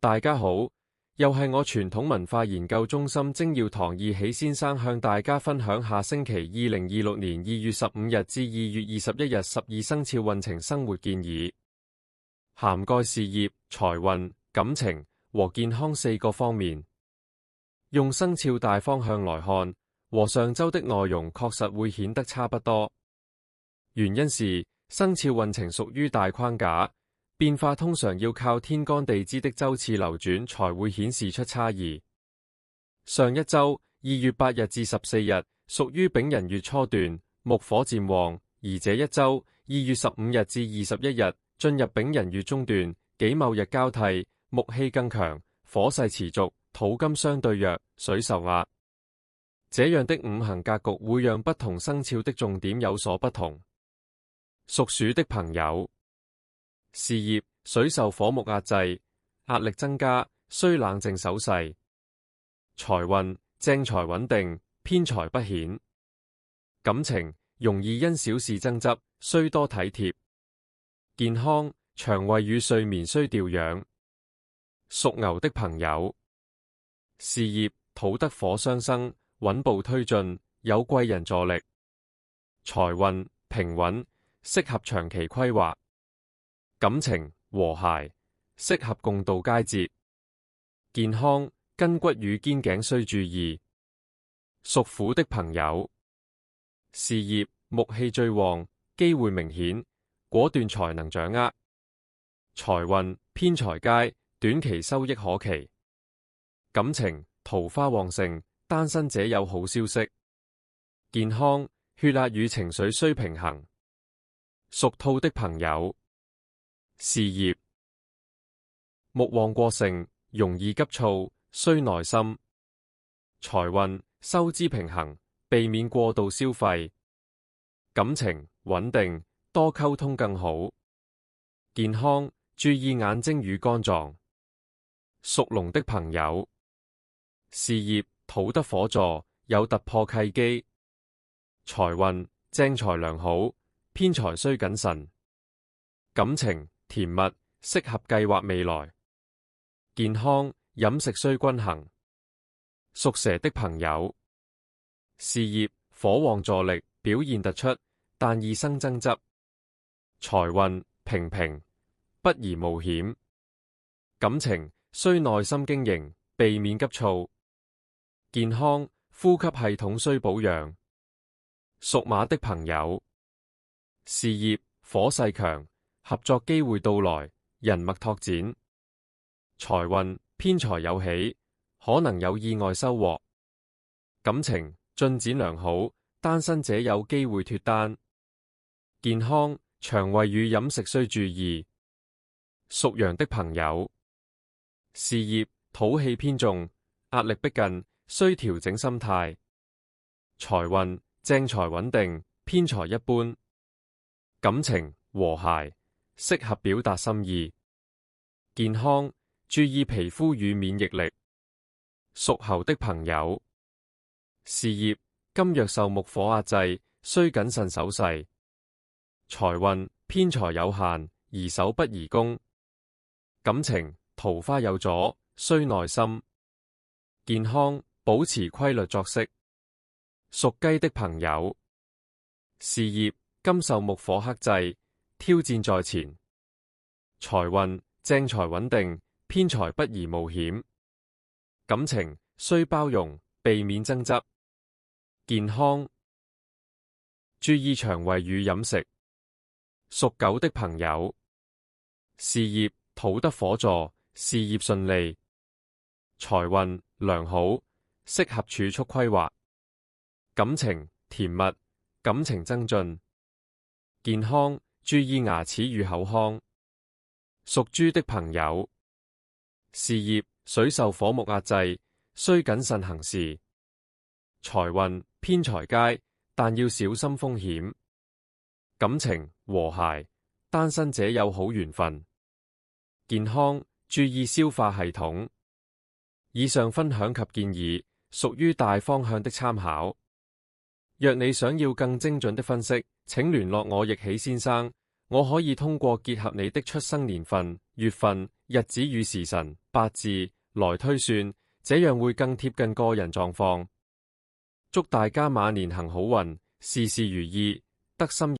大家好，又係我傳統文化研究中心精要堂二喜先生向大家分享下星期2026年2月15日至2月21日12生肖運程生活建議，涵蓋事業、財運、感情和健康4個方面。用生肖大方向來看，和上周的內容確實會顯得差不多。原因是生肖運程屬於大框架，變化通常要靠天干地支的周次流轉才會顯示出差異。上一周2月8日至14日屬於丙寅月初段，木火漸旺；而這一周2月15日至21日進入丙寅月中段，己卯日交替，木氣更強，火勢持續，土金相對弱，水受壓。這樣的五行格局會讓不同生肖的重點有所不同。屬鼠的朋友，事業水受火木壓制，壓力增加，需冷靜守勢。財運正財穩定，偏財不顯。感情容易因小事爭執，需多體貼。健康腸胃與睡眠需調養。屬牛的朋友，事業土得火相生，穩步推進，有貴人助力。財運平穩，適合長期規劃。感情和諧，適合共度佳節。健康筋骨與肩頸需注意。屬虎的朋友，事業木氣最旺，機會明顯，果斷才能掌握。財運偏財佳，短期收益可期。感情桃花旺盛，單身者有好消息。健康血壓與情緒需平衡。屬兔的朋友，事業木旺過盛，容易急躁，需耐心。財運收支平衡，避免過度消費。感情穩定，多溝通更好。健康注意眼睛與肝臟。屬龍的朋友，事業土得火助，有突破契機。財運正財良好，偏財需謹慎。感情甜蜜，適合計劃未來。健康飲食需均衡。屬蛇的朋友，事業火旺助力，表現突出，但易生爭執。財運平平，不宜冒險。感情需耐心經營，避免急躁。健康呼吸系統需保養。屬馬的朋友，事業火勢強，合作機會到來，人脈拓展。財運偏財有喜，可能有意外收穫。感情進展良好，單身者有機會脫單。健康腸胃與飲食需注意。屬羊的朋友，事業土氣偏重，壓力逼近，需調整心態。財運正財穩定，偏財一般。感情和諧，適合表達心意。健康注意皮膚與免疫力。屬猴的朋友，事業金弱受木火壓制，需謹慎守勢。財運偏財有限，宜守不宜攻。感情桃花有阻，需耐心。健康保持規律作息。屬雞的朋友，事業金受木火克制，挑戰在前。財運正財穩定，偏財不宜冒險。感情需包容，避免爭執。健康注意腸胃與飲食。屬狗的朋友，事業土得火助，事業順利。財運良好，適合儲蓄規劃。感情甜蜜，感情增進。健康注意牙齒與口腔。屬豬的朋友，事業水受火木壓制，需謹慎行事。財運偏財佳，但要小心風險。感情和諧，單身者有好緣分。健康注意消化系統。以上分享及建議屬於大方向的參考。若你想要更精準的分析，請聯絡我易喜先生，我可以通過結合你的出生年份、月份、日子與時辰、八字來推算，這樣會更貼近個人狀況。祝大家馬年行好運，事事如意，得心。